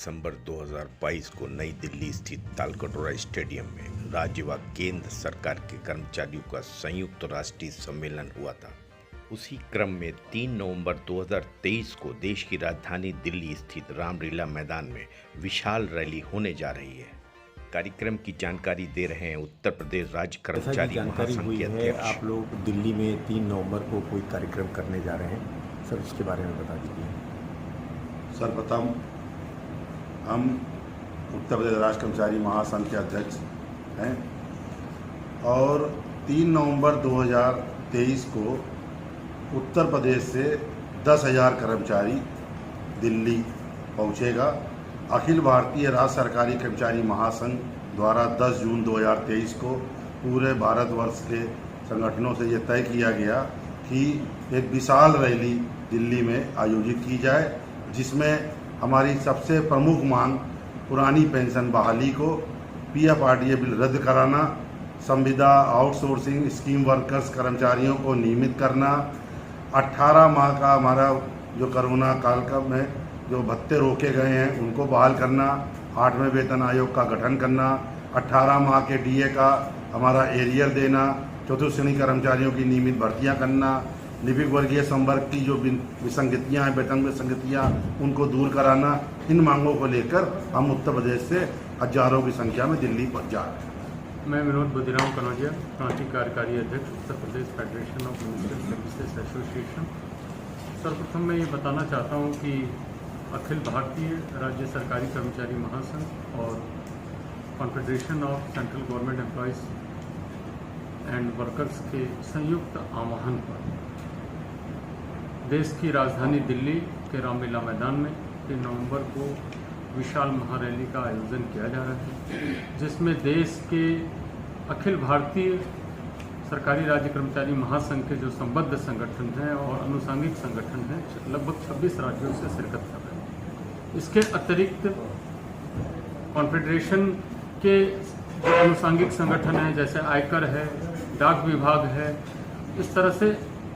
दिसंबर 2022 को नई दिल्ली स्थित तालकटोरा स्टेडियम में राज्य व केंद्र सरकार के कर्मचारियों का संयुक्त राष्ट्रीय सम्मेलन हुआ था। उसी क्रम में 3 नवंबर 2023 को देश की राजधानी दिल्ली स्थित रामलीला मैदान में विशाल रैली होने जा रही है। कार्यक्रम की जानकारी दे रहे हैं उत्तर प्रदेश राज्य कर्मचारी महासंघ के अध्यक्ष। आप लोग दिल्ली में 3 नवंबर को कोई कार्यक्रम करने जा रहे हैं, सर उसके बारे में बता दीजिए। सर्वप्रथम हम उत्तर प्रदेश राज्य कर्मचारी महासंघ के अध्यक्ष हैं और 3 नवंबर 2023 को उत्तर प्रदेश से 10,000 कर्मचारी दिल्ली पहुंचेगा। अखिल भारतीय राज्य सरकारी कर्मचारी महासंघ द्वारा 10 जून 2023 को पूरे भारतवर्ष के संगठनों से ये तय किया गया कि एक विशाल रैली दिल्ली में आयोजित की जाए, जिसमें हमारी सबसे प्रमुख मांग पुरानी पेंशन बहाली को, पीएफ-आरडीए बिल रद्द कराना, संविदा आउटसोर्सिंग स्कीम वर्कर्स कर्मचारियों को नियमित करना, 18 माह का हमारा जो कोरोना काल का में जो भत्ते रोके गए हैं उनको बहाल करना, 8वें वेतन आयोग का गठन करना, 18 माह के डीए का हमारा एरियर देना, चतुर्थ श्रेणी कर्मचारियों की नियमित भर्तियां करना, लिपिक वर्गीय संवर्ग की जो विसंगतियाँ हैं, वेतन विसंगतियाँ, उनको दूर कराना। इन मांगों को लेकर हम उत्तर प्रदेश से हजारों की संख्या में दिल्ली पहुँच जा रहे हैं। मैं विनोद बुद्धिराम कनौजिया, प्रांतीय कार्यकारी अध्यक्ष Uttar Pradesh federation of ministerial services association. सर्वप्रथम मैं ये बताना चाहता हूँ कि अखिल भारतीय राज्य सरकारी कर्मचारी महासंघ और confederation of central government employees and workers के संयुक्त आह्वान पर देश की राजधानी दिल्ली के रामलीला मैदान में 3 नवंबर को विशाल महारैली का आयोजन किया जा रहा है, जिसमें देश के अखिल भारतीय सरकारी राज्य कर्मचारी महासंघ के जो संबद्ध संगठन हैं और अनुषंगिक संगठन हैं, लगभग 26 राज्यों से शिरकत कर रहे हैं। इसके अतिरिक्त कॉन्फेडरेशन के जो अनुषंगिक संगठन हैं, जैसे आयकर है, डाक विभाग है, इस तरह से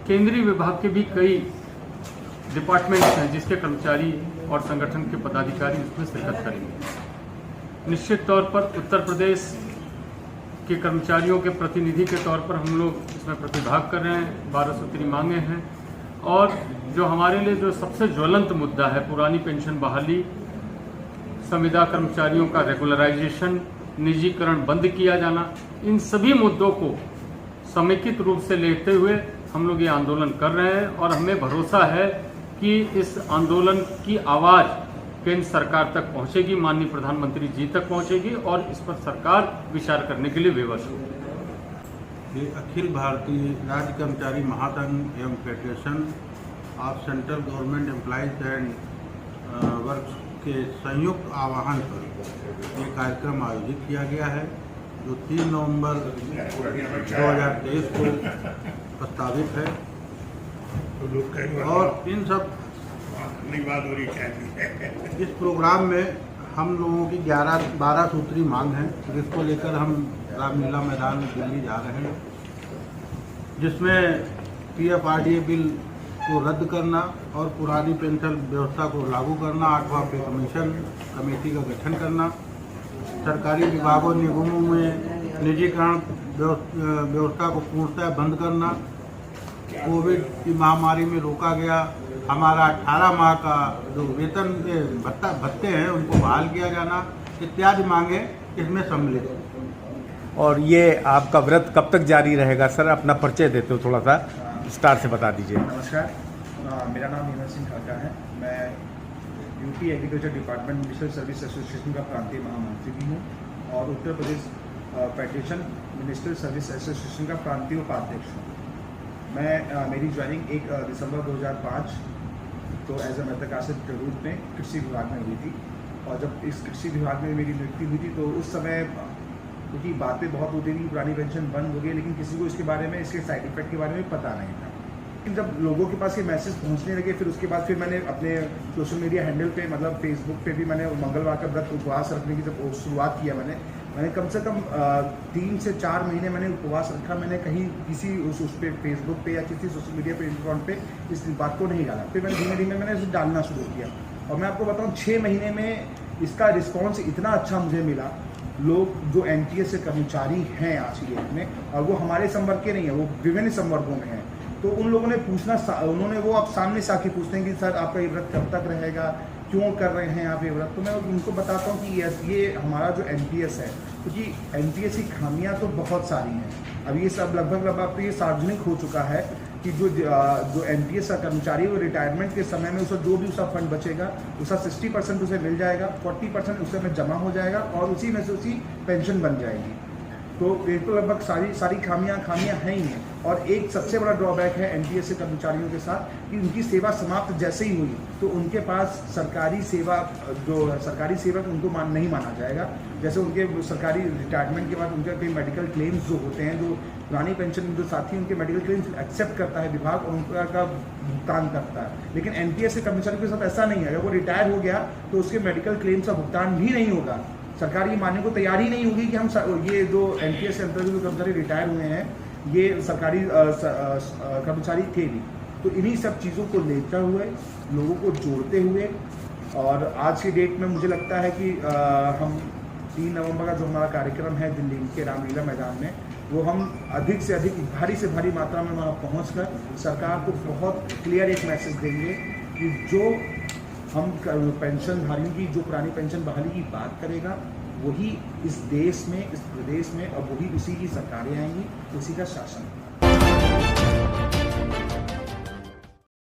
केंद्रीय विभाग के भी कई डिपार्टमेंट्स हैं जिसके कर्मचारी और संगठन के पदाधिकारी इसमें शिरकत करेंगे। निश्चित तौर पर उत्तर प्रदेश के कर्मचारियों के प्रतिनिधि के तौर पर हम लोग इसमें प्रतिभाग कर रहे हैं। 12 सूत्री मांगे हैं और जो हमारे लिए जो सबसे ज्वलंत मुद्दा है, पुरानी पेंशन बहाली, संविदा कर्मचारियों का रेगुलराइजेशन, निजीकरण बंद किया जाना, इन सभी मुद्दों को समेकित रूप से लेते हुए हम लोग ये आंदोलन कर रहे हैं और हमें भरोसा है कि इस आंदोलन की आवाज़ केंद्र सरकार तक पहुंचेगी, माननीय प्रधानमंत्री जी तक पहुंचेगी और इस पर सरकार विचार करने के लिए विवश होगी। ये अखिल भारतीय राज्य कर्मचारी महासंघ एवं federation of central government employees and works के संयुक्त आह्वान पर ये कार्यक्रम आयोजित किया गया है, जो 3 नवंबर 2023 को प्रस्तावित है। और इन सब इस प्रोग्राम में हम लोगों की 12 सूत्री मांग है, जिसको लेकर हम रामलीला मैदान दिल्ली जा रहे हैं, जिसमें पीएफ-आरडीए बिल को रद्द करना और पुरानी पेंशन व्यवस्था को लागू करना, 8वां पे कमीशन कमेटी का गठन करना, सरकारी विभागों निगमों में निजीकरण व्यवस्था को पूर्णतः बंद करना, कोविड की महामारी में रोका गया हमारा 18 माह का जो वेतन भत्ते हैं उनको बहाल किया जाना, इत्यादि मांगे इसमें सम्मिलित हैं। और ये आपका व्रत कब तक जारी रहेगा सर? अपना परिचय देते हो, थोड़ा सा विस्तार से बता दीजिए। नमस्कार, मेरा नाम हीमंत सिंह ठाकर है। मैं UP agriculture department ministerial service association का प्रांतीय महामंत्री भी हूँ और उत्तर Pradesh federation ministerial service association का प्रांतीय उपाध्यक्ष हूँ। मेरी ज्वाइनिंग 1 दिसंबर 2005 तो एज ए मैथकासिक के रूप में कृषि विभाग में हुई थी और जब इस कृषि विभाग में मेरी नियुक्ति हुई थी तो उस समय क्योंकि बातें बहुत होती थी, पुरानी पेंशन बंद हो गई, लेकिन किसी को इसके बारे में, इसके साइड इफेक्ट के बारे में पता नहीं था। लेकिन जब लोगों के पास ये मैसेज पहुंचने लगे, फिर उसके बाद फिर मैंने अपने सोशल मीडिया हैंडल पे, मतलब फेसबुक पे भी मैंने मंगलवार का व्रत उपवास रखने की जब शुरुआत किया, मैंने कम से कम 3 से 4 महीने मैंने उपवास रखा। मैंने कहीं किसी उस पे फेसबुक पे या किसी सोशल मीडिया पे अकाउंट पे इस बात को नहीं डाला। फिर मैंने धीमे धीमे मैंने इसे डालना शुरू किया और मैं आपको बताऊं 6 महीने में इसका रिस्पॉन्स इतना अच्छा मुझे मिला। लोग जो एनटीएस से कर्मचारी हैं आज की डेट में, और वो हमारे संवर्ग के नहीं है, वो विभिन्न संवर्गों में हैं, तो उन लोगों ने उन्होंने वो आप सामने से आके पूछते हैं कि सर आपका ये व्रत कब तक रहेगा, क्यों कर रहे हैं आप ये व्रत। तो मैं उनको बताता हूँ कि ये हमारा जो एनटीएस है, क्योंकि एनटीएस की खामियां तो बहुत सारी हैं। अब ये सब लगभग ये सार्वजनिक हो चुका है कि जो एनटीएस का कर्मचारी वो रिटायरमेंट के समय में उसे जो भी उसका फंड बचेगा उसका 60% उसे मिल जाएगा, 40% उसे में जमा हो जाएगा और उसी में से उसकी पेंशन बन जाएगी। तो ये तो लगभग सारी खामियां हैं ही हैं। और एक सबसे बड़ा ड्रॉबैक है एनटीएस के कर्मचारियों के साथ कि उनकी सेवा समाप्त जैसे ही हुई तो उनके पास सरकारी सेवक उनको नहीं माना जाएगा। जैसे उनके सरकारी रिटायरमेंट के बाद उनके कई मेडिकल क्लेम्स जो होते हैं, जो पुरानी पेंशन जो साथी उनके मेडिकल क्लेम्स एक्सेप्ट करता है विभाग और उनका भुगतान करता है। लेकिन एनटीएस के कर्मचारियों के साथ ऐसा नहीं है। अगर वो रिटायर हो गया तो उसके मेडिकल क्लेम्स का भुगतान भी नहीं होगा। सरकार ये मानने को तैयार ही नहीं होगी कि हम ये जो एनटीएस के अंतर्गत जो कर्मचारी रिटायर हुए हैं ये सरकारी कर्मचारी थे भी। तो इन्हीं सब चीज़ों को लेते हुए, लोगों को जोड़ते हुए, और आज की डेट में मुझे लगता है कि हम 3 नवंबर का जो हमारा कार्यक्रम है दिल्ली के रामलीला मैदान में, वो हम अधिक से अधिक भारी से भारी मात्रा में वहाँ पहुँच कर सरकार को बहुत क्लियर एक मैसेज देंगे कि जो हम पेंशनधारियों की जो पुरानी पेंशन बहाली की बात करेगा वही इस देश में, इस प्रदेश में, और वही उसी की सरकारें आएंगी, उसी का शासन।